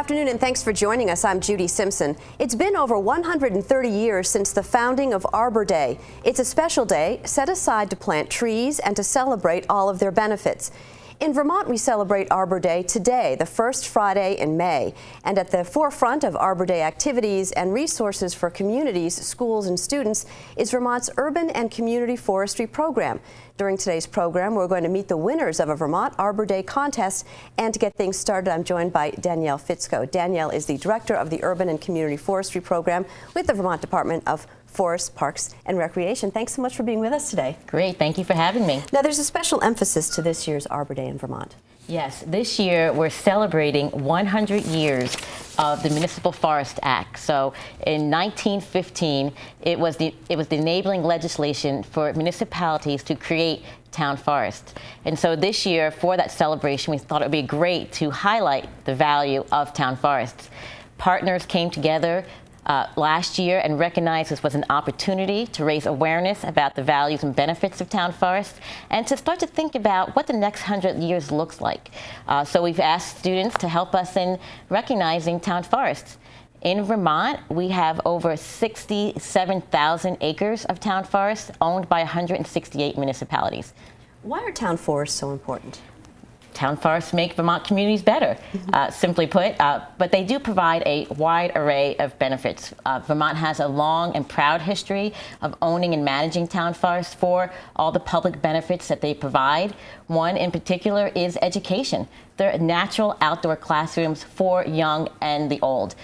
afternoon, and thanks for joining us. I'm Judy Simpson. It's been over 130 years since the founding of Arbor Day. It's a special day set aside to plant trees and to celebrate all of their benefits. In Vermont, we celebrate Arbor Day today, the first Friday in May. And at the forefront of Arbor Day activities and resources for communities, schools, and students is Vermont's Urban and Community Forestry Program. During today's program, we're going to meet the winners of a Vermont Arbor Day contest. And to get things started, I'm joined by Danielle Fitzko. Danielle is the director of the Urban and Community Forestry Program with the Vermont Department of Forests, Parks, and Recreation. Thanks so much for being with us today. Great, thank you for having me. Now, there's a special emphasis to this year's Arbor Day in Vermont. Yes, this year we're celebrating 100 years of the Municipal Forest Act. So in 1915, it was the enabling legislation for municipalities to create town forests. And so this year, for that celebration, we thought it would be great to highlight the value of town forests. Partners came together last year and recognized this was an opportunity to raise awareness about the values and benefits of town forests and to start to think about what the next 100 years looks like. So we've asked students to help us in recognizing town forests. In Vermont, we have over 67,000 acres of town forests owned by 168 municipalities. Why are town forests so important? Town forests make Vermont communities better, simply put, but they do provide a wide array of benefits. Vermont has a long and proud history of owning and managing town forests for all the public benefits that they provide. One in particular is education. They're natural outdoor classrooms for young and the old.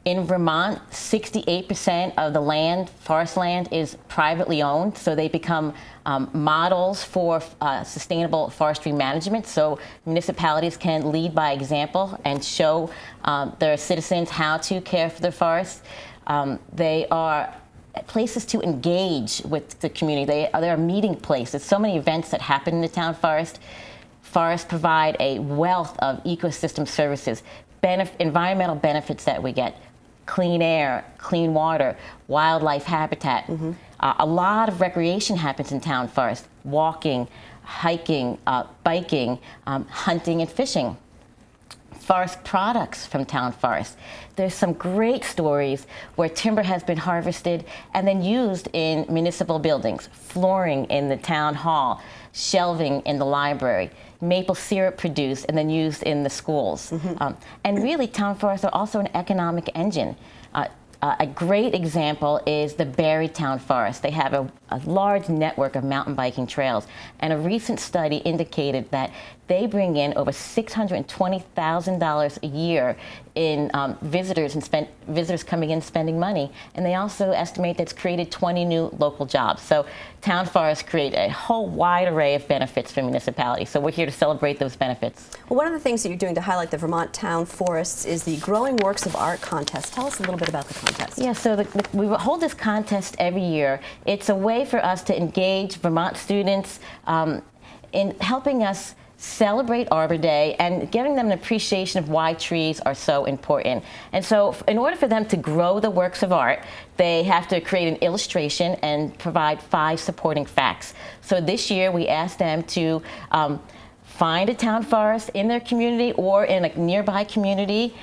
In Vermont, 68% of the land, forest land, is privately owned, so they become models for sustainable forestry management. So municipalities can lead by example and show their citizens how to care for their forests. They are places to engage with the community. They're a meeting place. There's so many events that happen in the town forest. Forests provide a wealth of ecosystem services, environmental benefits that we get. Clean air, clean water, wildlife habitat. A lot of recreation happens in town forests: walking, hiking, biking, hunting and fishing. Forest products from town forests. There's some great stories where timber has been harvested and then used in municipal buildings: flooring in the town hall, shelving in the library, maple syrup produced and then used in the schools. And really, town forests are also an economic engine. A great example is the Barre Town Forest. They have a large network of mountain biking trails, and a recent study indicated that they bring in over $620,000 a year in visitors coming in spending money, and they also estimate that's created 20 new local jobs. So town forests create a whole wide array of benefits for municipalities. So we're here to celebrate those benefits. Well, one of the things that you're doing to highlight the Vermont town forests is the Growing Works of Art contest. Tell us a little bit about the contest. Yeah, so we hold this contest every year. It's a way for us to engage Vermont students in helping us celebrate Arbor Day and giving them an appreciation of why trees are so important. And so in order for them to grow the works of art, they have to create an illustration and provide 5 supporting facts. So this year we asked them to find a town forest in their community or in a nearby community,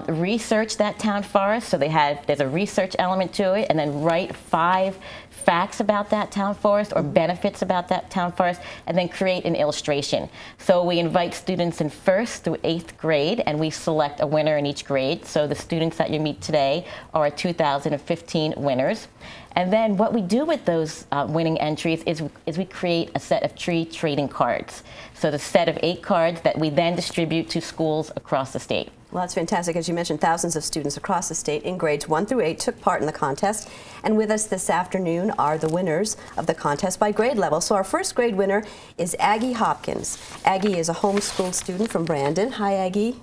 research that town forest. So there's a research element to it, and then write 5 facts about that town forest or benefits about that town forest, and then create an illustration. So we invite students in 1st through 8th grade, and we select a winner in each grade. So the students that you meet today are our 2015 winners. And then what we do with those winning entries is we create a set of tree trading cards. So the set of 8 cards that we then distribute to schools across the state. Well, that's fantastic. As you mentioned, thousands of students across the state in grades 1 through 8 took part in the contest. And with us this afternoon are the winners of the contest by grade level. So our first grade winner is Aggie Hopkins. Aggie is a homeschooled student from Brandon. Hi, Aggie.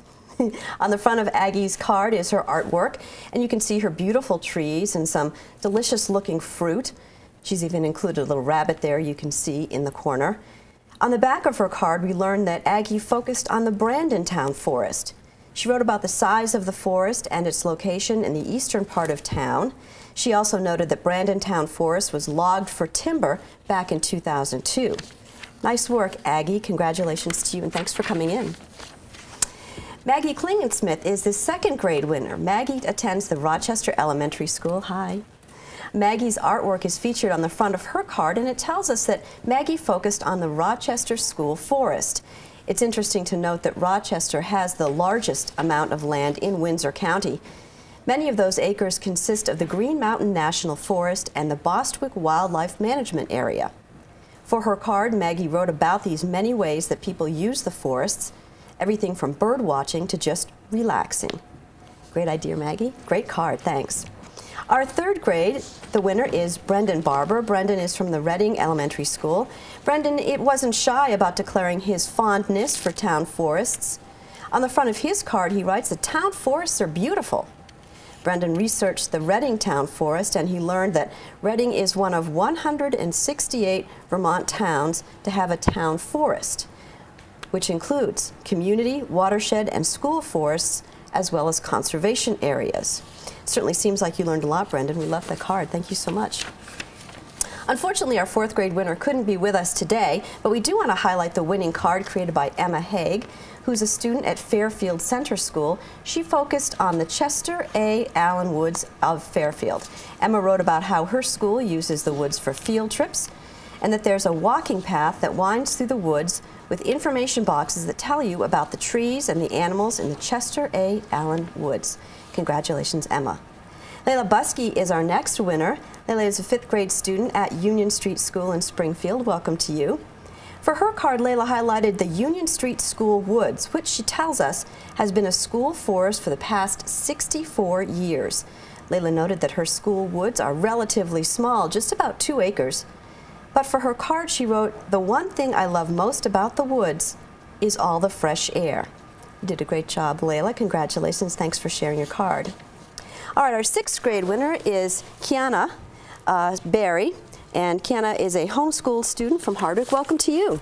On the front of Aggie's card is her artwork, and you can see her beautiful trees and some delicious-looking fruit. She's even included a little rabbit there you can see in the corner. On the back of her card, we learned that Aggie focused on the Brandon Town Forest. She wrote about the size of the forest and its location in the eastern part of town. She also noted that Brandon Town Forest was logged for timber back in 2002. Nice work, Aggie. Congratulations to you, and thanks for coming in. Maggie Klingensmith is the second grade winner. Maggie attends the Rochester Elementary School. Hi. Maggie's artwork is featured on the front of her card, and it tells us that Maggie focused on the Rochester School forest. It's interesting to note that Rochester has the largest amount of land in Windsor County. Many of those acres consist of the Green Mountain National Forest and the Bostwick Wildlife Management Area. For her card, Maggie wrote about these many ways that people use the forests, everything from bird watching to just relaxing. Great idea, Maggie. Great card, thanks. Our third grade, the winner is Brendan Barber. Brendan is from the Reading Elementary School. Brendan, it wasn't shy about declaring his fondness for town forests. On the front of his card, he writes that town forests are beautiful. Brendan researched the Reading Town Forest, and he learned that Reading is one of 168 Vermont towns to have a town forest, which includes community, watershed, and school forests, as well as conservation areas. It certainly seems like you learned a lot, Brendan. We love the card. Thank you so much. Unfortunately, our fourth grade winner couldn't be with us today, but we do want to highlight the winning card created by Emma Haig, who's a student at Fairfield Center School. She focused on the Chester A. Allen Woods of Fairfield. Emma wrote about how her school uses the woods for field trips, and that there's a walking path that winds through the woods with information boxes that tell you about the trees and the animals in the Chester A. Allen Woods. Congratulations, Emma. Layla Buskey is our next winner. Layla is a fifth grade student at Union Street School in Springfield. Welcome to you. For her card, Layla highlighted the Union Street School Woods, which she tells us has been a school forest for the past 64 years. Layla noted that her school woods are relatively small, just about 2 acres. But for her card, she wrote, "The one thing I love most about the woods is all the fresh air." You did a great job, Layla. Congratulations. Thanks for sharing your card. All right, our sixth grade winner is Kiana Barry, and Kiana is a homeschool student from Hardwick. Welcome to you.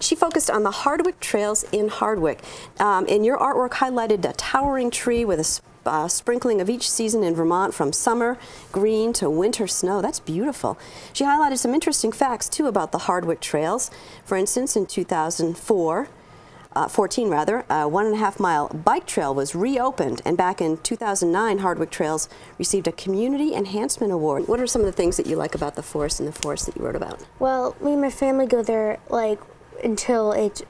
She focused on the Hardwick trails in Hardwick. And your artwork highlighted a towering tree with a sprinkling of each season in Vermont, from summer green to winter snow. That's beautiful. She highlighted some interesting facts, too, about the Hardwick trails. For instance, in 2014, a 1.5-mile bike trail was reopened, and back in 2009, Hardwick Trails received a Community Enhancement Award. What are some of the things that you like about the forest and the forest that you wrote about? Well, me and my family go there until it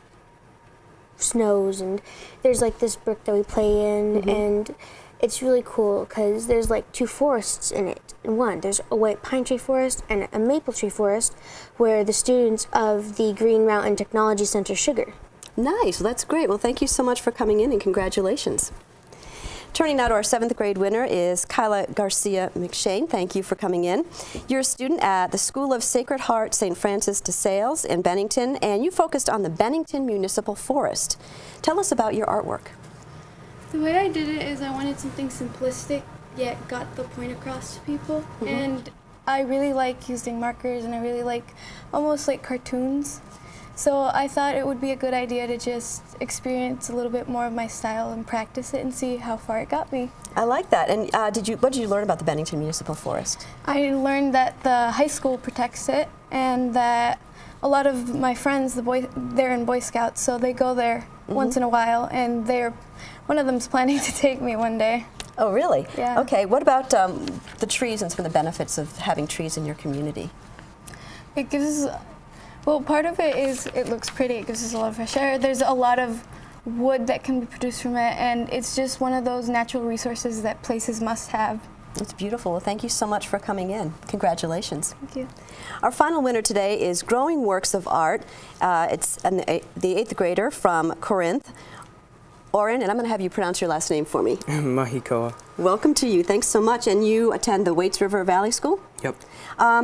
snows, and there's this brook that we play in, and it's really cool because there's 2 forests in it. In one, there's a white pine tree forest and a maple tree forest where the students of the Green Mountain Technology Center sugar. Nice. Well, that's great. Well, thank you so much for coming in, and congratulations. Turning now to our 7th grade winner is Kyla Garcia McShane. Thank you for coming in. You're a student at the School of Sacred Heart St. Francis de Sales in Bennington, and you focused on the Bennington Municipal Forest. Tell us about your artwork. The way I did it is I wanted something simplistic, yet got the point across to people. And I really like using markers, and I really like almost like cartoons. So I thought it would be a good idea to just experience a little bit more of my style and practice it and see how far it got me. I like that. And what did you learn about the Bennington Municipal Forest? I learned that the high school protects it, and that a lot of my friends, they're in Boy Scouts, so they go there once in a while, and one of them's planning to take me one day. Oh, really? Yeah. Okay. What about the trees and some of the benefits of having trees in your community? It gives Well, part of it is it looks pretty. It gives us a lot of fresh air. There's a lot of wood that can be produced from it, and it's just one of those natural resources that places must have. It's beautiful. Well, thank you so much for coming in. Congratulations. Thank you. Our final winner today is Growing Works of Art. It's the 8th grader from Corinth, Oren, and I'm going to have you pronounce your last name for me. Mahikoa. Welcome to you. Thanks so much. And you attend the Waits River Valley School? Yep.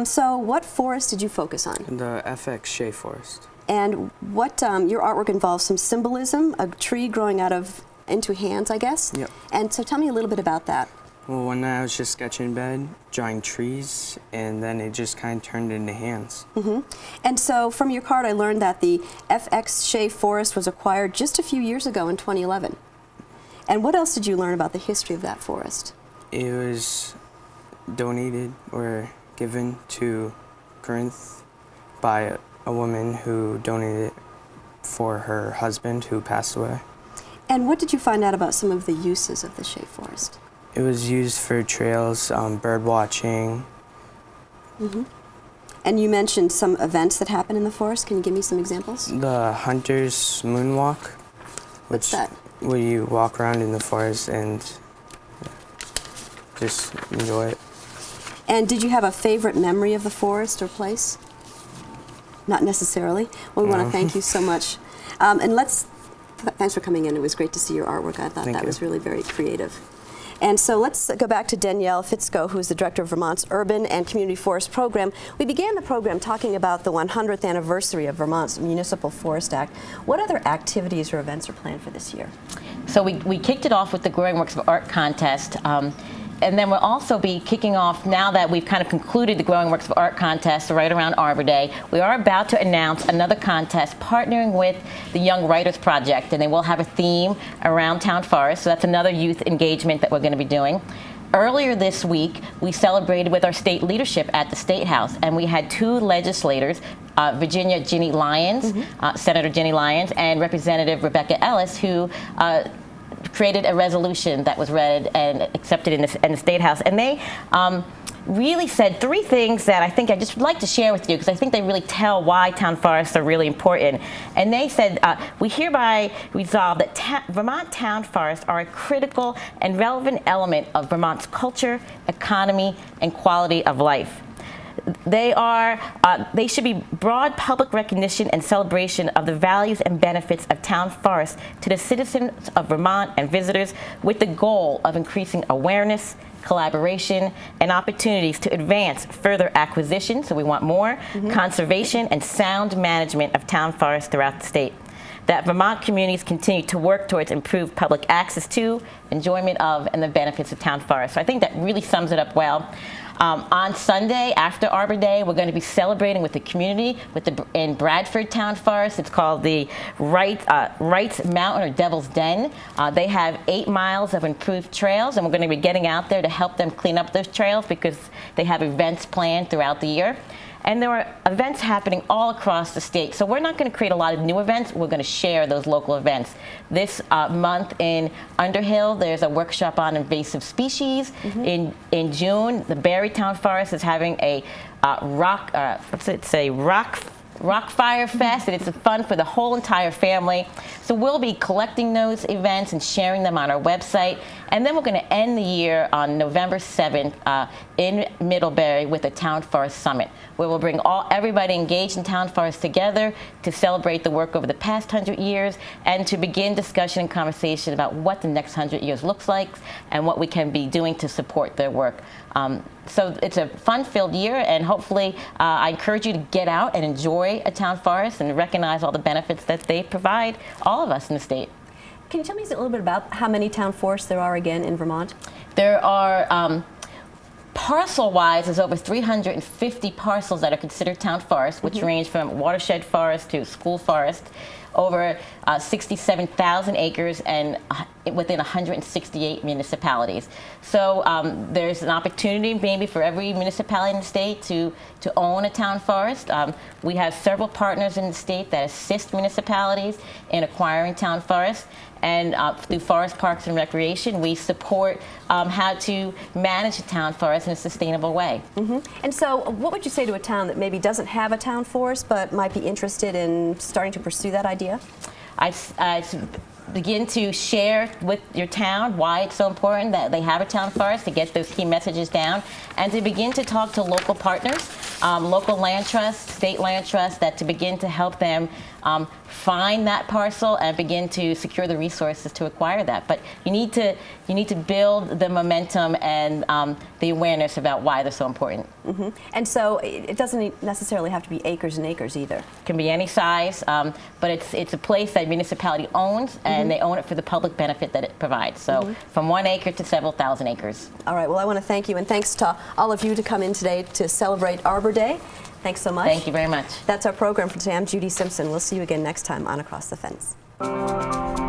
So what forest did you focus on? The FX Shea Forest. And what your artwork involves some symbolism, a tree growing into hands, I guess? Yep. And so tell me a little bit about that. Well, one night I was just sketching in bed, drawing trees, and then it just kind of turned into hands. And so from your card, I learned that the FX Shea Forest was acquired just a few years ago in 2011. And what else did you learn about the history of that forest? It was donated or given to Corinth by a woman who donated it for her husband who passed away. And what did you find out about some of the uses of the shade forest? It was used for trails, bird watching. And you mentioned some events that happen in the forest. Can you give me some examples? The hunter's moonwalk. What's that? Where you walk around in the forest and just enjoy it. And did you have a favorite memory of the forest or place? Not necessarily. Well, we want to thank you so much. And thanks for coming in. It was great to see your artwork. I thought Thank that you. was really very creative. And so let's go back to Danielle Fitzko, who's the director of Vermont's Urban and Community Forest Program. We began the program talking about the 100th anniversary of Vermont's Municipal Forest Act. What other activities or events are planned for this year? So we kicked it off with the Growing Works of Art contest. And then we'll also be kicking off, now that we've kind of concluded the Growing Works of Art contest right around Arbor Day, we are about to announce another contest partnering with the Young Writers Project, and they will have a theme around town forest, so that's another youth engagement that we're going to be doing. Earlier this week, we celebrated with our state leadership at the State House, and we had two legislators, Virginia Ginny Lyons, Senator Ginny Lyons, and Representative Rebecca Ellis, who created a resolution that was read and accepted in the State House. And they really said three things that I think I just would like to share with you, because I think they really tell why town forests are really important. And they said, we hereby resolve that Vermont town forests are a critical and relevant element of Vermont's culture, economy, and quality of life. They should be broad public recognition and celebration of the values and benefits of town forests to the citizens of Vermont and visitors, with the goal of increasing awareness, collaboration, and opportunities to advance further acquisition, so we want more, conservation, and sound management of town forests throughout the state. That Vermont communities continue to work towards improved public access to, enjoyment of, and the benefits of town forests. So I think that really sums it up well. On Sunday, after Arbor Day, we're going to be celebrating with the community in Bradford Town Forest. It's called the Wrights Mountain or Devil's Den. They have 8 miles of improved trails, and we're going to be getting out there to help them clean up those trails because they have events planned throughout the year. And there are events happening all across the state. So we're not going to create a lot of new events. We're going to share those local events. This month in Underhill, there's a workshop on invasive species. In June, the Barry Town Forest is having a rock fire fest, and it's fun for the whole entire family. So we'll be collecting those events and sharing them on our website. And then we're going to end the year on November 7th in Middlebury with a Town Forest Summit, where we'll bring everybody engaged in town forests together to celebrate the work over the past 100 years and to begin discussion and conversation about what the next 100 years looks like and what we can be doing to support their work. So it's a fun-filled year, and hopefully I encourage you to get out and enjoy a town forest and recognize all the benefits that they provide all of us in the state. Can you tell me a little bit about how many town forests there are again in Vermont? There are, parcel-wise, there's over 350 parcels that are considered town forests, which range from watershed forest to school forest, over 67,000 acres and within 168 municipalities. So there's an opportunity maybe for every municipality in the state to own a town forest. We have several partners in the state that assist municipalities in acquiring town forests. And through Forest Parks and Recreation, we support how to manage a town forest in a sustainable way. And so what would you say to a town that maybe doesn't have a town forest but might be interested in starting to pursue that idea? I begin to share with your town why it's so important that they have a town forest, to get those key messages down, and to begin to talk to local partners, local land trusts, state land trusts, that to begin to help them find that parcel and begin to secure the resources to acquire that. But you need to build the momentum and the awareness about why they're so important. And so it doesn't necessarily have to be acres and acres either. It can be any size, but it's a place that municipality owns, and they own it for the public benefit that it provides. So from 1 acre to several thousand acres. All right, well, I want to thank you, and thanks to all of you to come in today to celebrate Arbor Day. Thanks so much. Thank you very much. That's our program for today. I'm Judy Simpson. We'll see you again next time on Across the Fence.